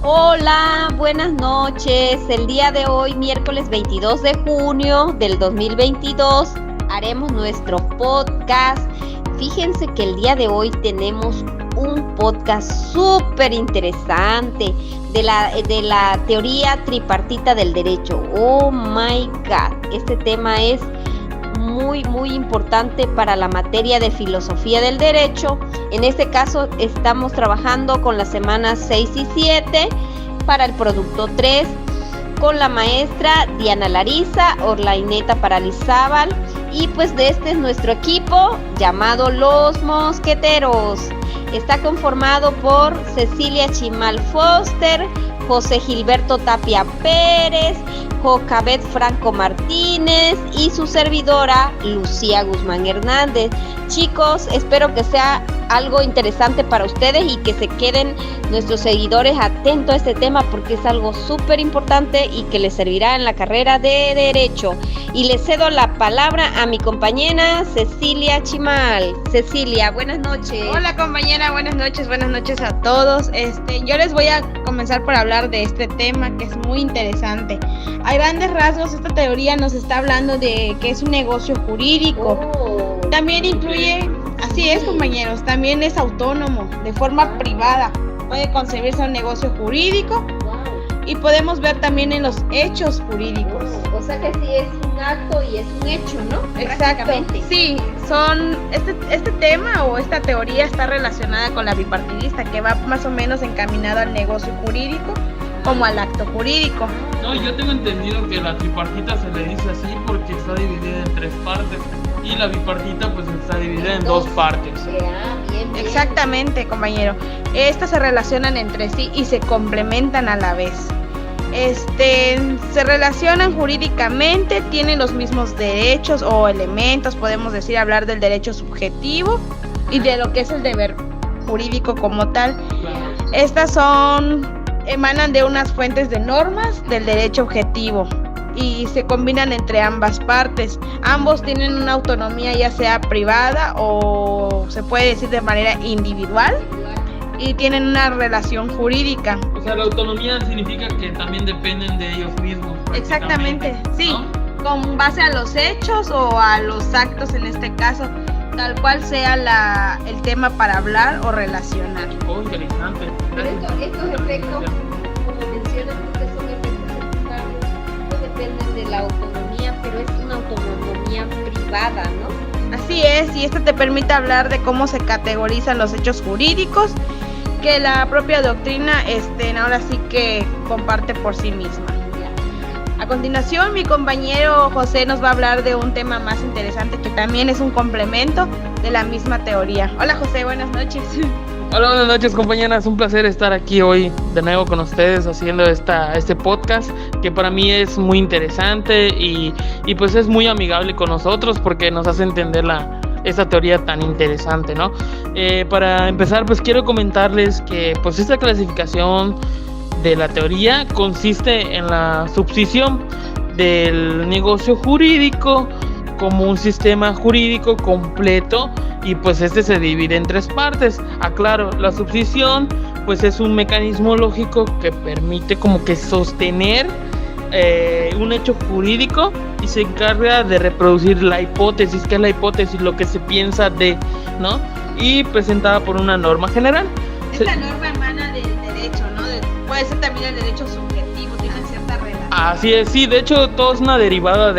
Hola, buenas noches. El día de hoy, miércoles 22 de junio del 2022, haremos nuestro podcast. Fíjense que el día de hoy tenemos un podcast súper interesante de la teoría tripartita del derecho. Oh my God, este tema es muy importante para la materia de filosofía del derecho. En este caso estamos trabajando con las semanas 6 y 7 para el producto 3 con la maestra Diana Larisa Orlaineta Paralizábal, y pues de este es nuestro equipo llamado Los Mosqueteros. Está conformado por Cecilia Chimal Foster, José Gilberto Tapia Pérez, Jocabet Franco Martínez y su servidora Lucía Guzmán Hernández. Chicos, espero que sea algo interesante para ustedes y que se queden nuestros seguidores atentos a este tema, porque es algo súper importante y que les servirá en la carrera de Derecho. Y le cedo la palabra a mi compañera Cecilia Chimal. Cecilia, buenas noches. Hola compañera, buenas noches a todos. Yo les voy a comenzar por hablar de este tema que es muy interesante. A grandes rasgos, esta teoría nos está hablando de que es un negocio jurídico. También incluye, así es compañeros, también es autónomo, de forma privada. Puede concebirse un negocio jurídico y podemos ver también en los hechos jurídicos. O sea que sí es un acto y es un hecho, ¿no? Exacto. Sí, este tema o esta teoría está relacionada con la bipartidista, que va más o menos encaminada al negocio jurídico como al acto jurídico. No, yo tengo entendido que la tripartita se le dice así porque está dividida en 3 partes y la bipartita pues está dividida en 2 partes. Bien. Exactamente, compañero. Estas se relacionan entre sí y se complementan a la vez. Se relacionan jurídicamente, tienen los mismos derechos o elementos, podemos decir, hablar del derecho subjetivo y de lo que es el deber jurídico como tal. Estas emanan de unas fuentes de normas del derecho objetivo y se combinan entre ambas partes. Ambos tienen una autonomía, ya sea privada o se puede decir de manera individual, y tienen una relación jurídica. O sea, la autonomía significa que también dependen de ellos mismos. Exactamente, sí, ¿no? Con base a los hechos o a los actos, en este caso, tal cual sea el tema para hablar o relacionar. Oh, interesante. Pero estos efectos, como mencionas, porque son efectos secundarios, no dependen de la autonomía, pero es una autonomía privada, ¿no? Así es, y esto te permite hablar de cómo se categorizan los hechos jurídicos que la propia doctrina ahora sí que comparte por sí misma. A continuación, mi compañero José nos va a hablar de un tema más interesante que también es un complemento de la misma teoría. Hola José, buenas noches. Hola, buenas noches compañeras, un placer estar aquí hoy de nuevo con ustedes haciendo este podcast que para mí es muy interesante y pues es muy amigable con nosotros porque nos hace entender esta teoría tan interesante, ¿no? Para empezar, pues quiero comentarles que pues esta clasificación de la teoría consiste en la subsisión del negocio jurídico como un sistema jurídico completo, y pues se divide en 3 partes. Aclaro, la subsisión pues es un mecanismo lógico que permite como que sostener un hecho jurídico y se encarga de reproducir la hipótesis, que es la hipótesis, lo que se piensa de, ¿no? Y presentada por una norma general. Esta norma emana del derecho, ¿no? Puede ser también el derecho subjetivo, tiene cierta relación. Así es, sí, de hecho todo es una derivada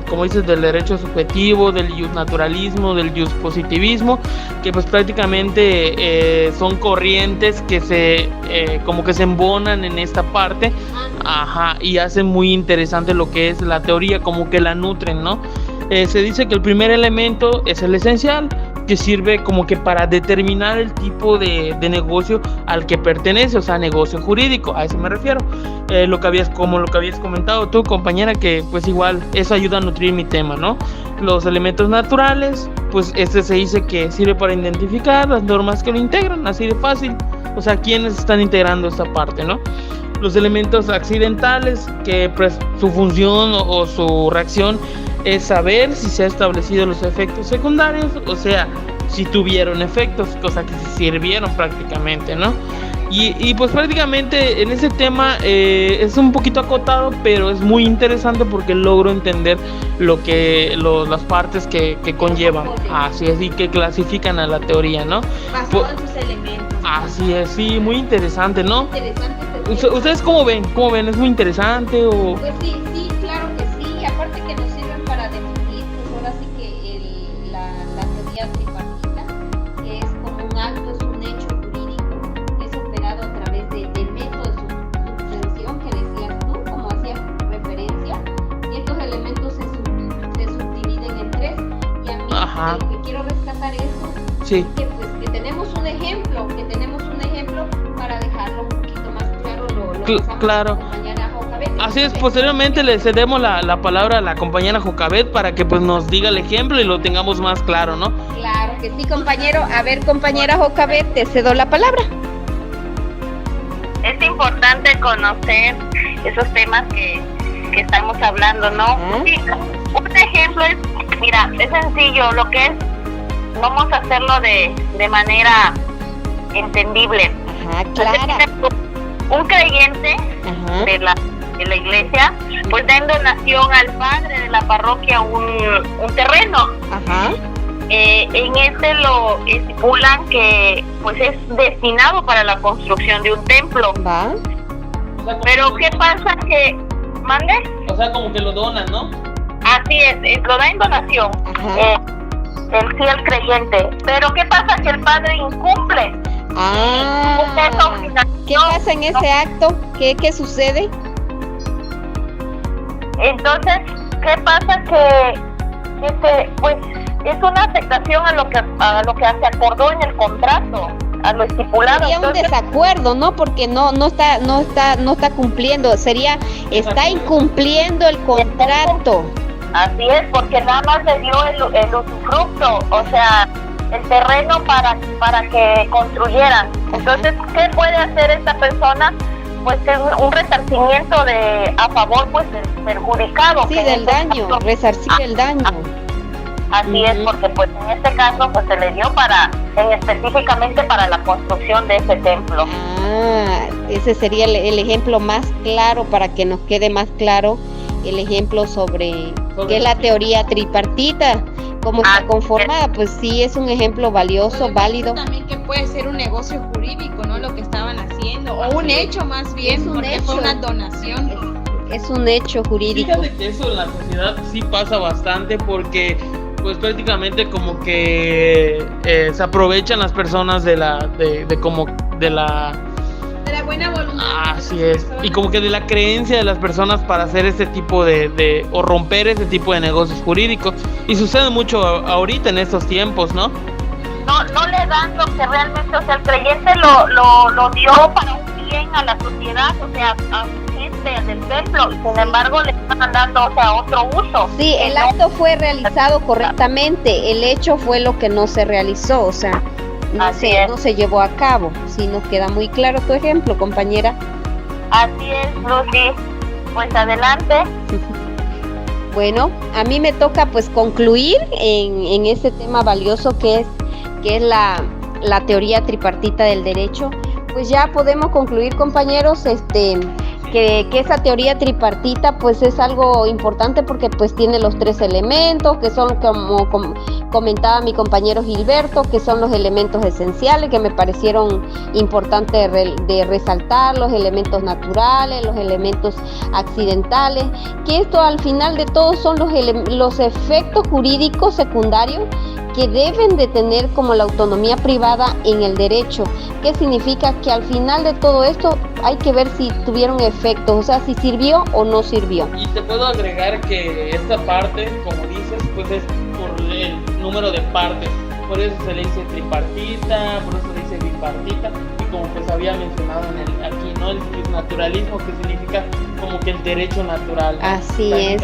como dices, del derecho subjetivo, del justnaturalismo, del justpositivismo, que pues prácticamente son corrientes que como que se embonan en esta parte, y hacen muy interesante lo que es la teoría, como que la nutren, ¿no? Se dice que el primer elemento es el esencial, que sirve como que para determinar el tipo de negocio al que pertenece, o sea, negocio jurídico, a eso me refiero. Lo que habías comentado tú, compañera, que pues igual eso ayuda a nutrir mi tema, ¿no? Los elementos naturales, pues se dice que sirve para identificar las normas que lo integran, así de fácil, o sea, quiénes están integrando esta parte, ¿no? Los elementos accidentales, que pues su función o su reacción es saber si se han establecido los efectos secundarios, o sea, si tuvieron efectos, cosa que se sirvieron prácticamente, ¿no? Y pues prácticamente en ese tema es un poquito acotado, pero es muy interesante porque logro entender las partes que conllevan, así es, y que clasifican a la teoría, ¿no? Basado en sus elementos. Así es, sí, muy interesante, ¿no? Interesante este tema. ¿Ustedes cómo ven? ¿Cómo ven? ¿Es muy interesante o...? Pues sí, claro que sí, y aparte que nos sirven para definir, pues ahora sí que la teoría tripartita, que es como un acto, es un hecho jurídico, es operado a través del método de subvención que decías tú, como hacías referencia, y estos elementos se subdividen en tres, y a mí Ajá. lo que quiero rescatar eso, Sí. que pues que tenemos un ejemplo para dejarlo un poquito más claro, lo pasamos Claro. a la compañera Jocabet. Así es, posteriormente le cedemos la palabra a la compañera Jocabet para que pues nos diga el ejemplo y lo tengamos más claro, ¿no? Claro que sí, compañero. A ver, compañera Jocabet, te cedo la palabra. Es importante conocer esos temas que estamos hablando, ¿no? Sí, un ejemplo es, mira, es sencillo, lo que es, vamos a hacerlo de manera entendible. Ajá, clara. Un creyente Ajá. de la iglesia, pues da en donación al padre de la parroquia un terreno. Ajá. En este lo estipulan que pues es destinado para la construcción de un templo. Va. Pero ¿qué pasa que mande? O sea, como que lo donan, ¿no? Así es, lo da en donación. Ajá. El fiel creyente. Pero ¿qué pasa? Que el padre incumple. ¿Qué pasa en ese acto? ¿Qué sucede? Entonces, ¿qué pasa? Que pues es una afectación a lo que se acordó en el contrato, a lo estipulado. Sería un desacuerdo, ¿no? Porque no está cumpliendo, está incumpliendo el contrato. Así es, porque nada más le dio el usufructo, o sea, el terreno para que construyeran. Entonces, ¿qué puede hacer esta persona? Pues es un resarcimiento a favor pues del perjudicado. Sí, del daño, resarcir el daño. Así es, porque pues en este caso pues se le dio específicamente para la construcción de ese templo. Ese sería el ejemplo más claro, para que nos quede más claro el ejemplo sobre qué es la teoría tripartita, cómo está conformada. Pues sí, es un ejemplo valioso, válido. También que puede ser un negocio jurídico, ¿no? Lo que estaban haciendo, o un hecho más bien, porque fue una donación. Es un hecho jurídico. Fíjate que eso en la sociedad sí pasa bastante, porque pues prácticamente como que se aprovechan las personas de la buena voluntad. Así es. Y como que de la creencia de las personas para hacer este tipo o romper ese tipo de negocios jurídicos. Y sucede mucho ahorita en estos tiempos, ¿no? No le dan lo que realmente, o sea, el creyente lo dio para un bien a la sociedad, o sea, a gente del templo, y sin embargo le están dando, o sea, otro uso. Sí, el acto fue realizado correctamente, el hecho fue lo que no se realizó, o sea, no se llevó a cabo. Sí, nos queda muy claro tu ejemplo, compañera. Así es, Lucy. Pues adelante. Bueno, a mí me toca pues concluir en este tema valioso que es la teoría tripartita del derecho. Pues ya podemos concluir, compañeros, que esa teoría tripartita pues es algo importante, porque pues tiene los tres elementos que son, como comentaba mi compañero Gilberto, que son los elementos esenciales que me parecieron importantes de resaltar: los elementos naturales, los elementos accidentales, que esto al final de todo son los efectos jurídicos secundarios que deben de tener como la autonomía privada en el derecho. ¿Qué significa? Que al final de todo esto hay que ver si tuvieron efectos, o sea, si sirvió o no sirvió. Y te puedo agregar que esta parte, como dices, pues es por el número de partes. Por eso se le dice tripartita, por eso se le dice bipartita. Y como pues había mencionado aquí, ¿no? El naturalismo, que significa como que el derecho natural. Así es.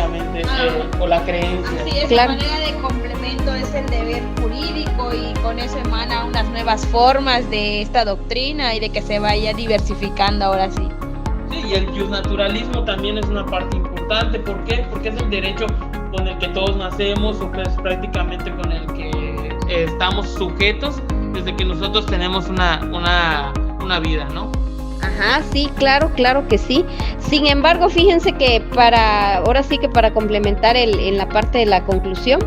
O la creencia. Así es, claro. La manera de complemento es el deber jurídico, y con eso emana unas nuevas formas de esta doctrina y de que se vaya diversificando ahora sí. Sí, y el justnaturalismo también es una parte importante. ¿Por qué? Porque es el derecho con el que todos nacemos, o pues prácticamente con el que estamos sujetos desde que nosotros tenemos una vida, ¿no? Ajá, sí, claro que sí. Sin embargo, fíjense que ahora sí que para complementar en la parte de la conclusión,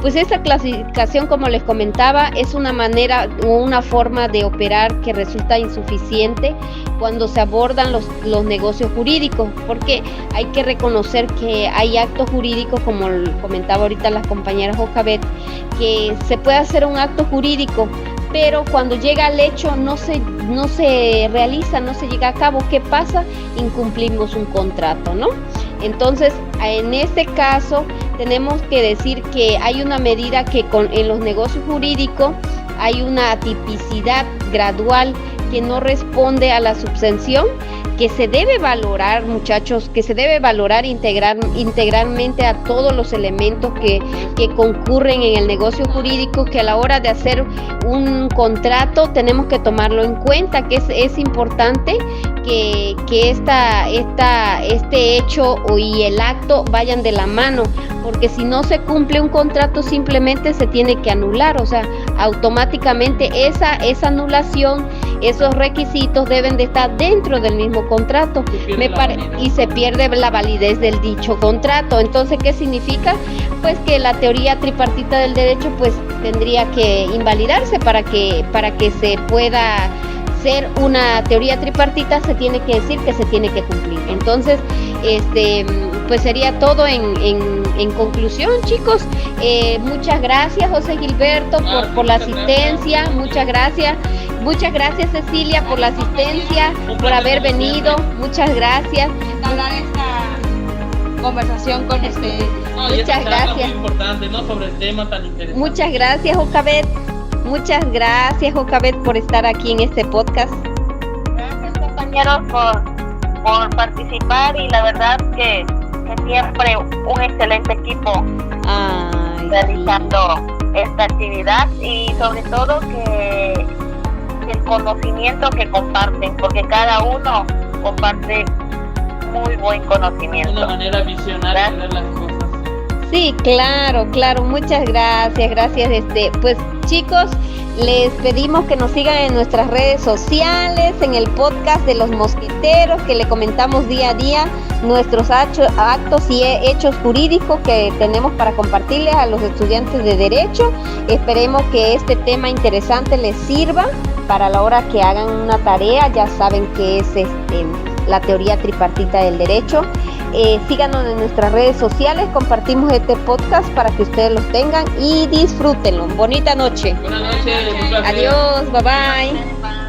pues esta clasificación, como les comentaba, es una manera o una forma de operar que resulta insuficiente cuando se abordan los negocios jurídicos, porque hay que reconocer que hay actos jurídicos, como comentaba ahorita la compañera Jocabet, que se puede hacer un acto jurídico, pero cuando llega al hecho no se realiza, no se llega a cabo. ¿Qué pasa? Incumplimos un contrato, ¿no? Entonces, en este caso, tenemos que decir que hay una medida que en los negocios jurídicos hay una atipicidad gradual que no responde a la subsanción, que se debe valorar, muchachos, que se debe valorar integralmente a todos los elementos que concurren en el negocio jurídico, que a la hora de hacer un contrato tenemos que tomarlo en cuenta, que es importante que este hecho y el acto vayan de la mano, porque si no se cumple un contrato simplemente se tiene que anular, o sea, automáticamente esa anulación, esos requisitos deben de estar dentro del mismo contrato y se pierde la validez del dicho contrato. Entonces, ¿qué significa? Pues que la teoría tripartita del derecho pues tendría que invalidarse para que se pueda ser una teoría tripartita. Se tiene que decir que se tiene que cumplir. Entonces, pues sería todo en conclusión, chicos. Muchas gracias, José Gilberto, por la asistencia. Muchas gracias, Cecilia, por la asistencia, por haber venido. Muchas gracias. Hablar esta conversación con ustedes. Muchas gracias. Muy importante, ¿no? Sobre el tema tan interesante. Muchas gracias, Jocabet. Muchas gracias, Jocabet, por estar aquí en este podcast. Gracias, compañeros, por participar, y la verdad que siempre un excelente equipo realizando esta actividad, y sobre todo que el conocimiento que comparten, porque cada uno comparte muy buen conocimiento. Una manera visionaria de ver las cosas. Sí, claro, muchas gracias. Pues chicos, les pedimos que nos sigan en nuestras redes sociales, en el podcast de Los Mosqueteros, que le comentamos día a día nuestros actos y hechos jurídicos que tenemos para compartirles a los estudiantes de Derecho. Esperemos que este tema interesante les sirva para la hora que hagan una tarea. Ya saben que es la teoría tripartita del derecho. Síganos en nuestras redes sociales, compartimos este podcast para que ustedes los tengan y disfrútenlo. Bonita noche. Buenas noches. Adiós, bye bye.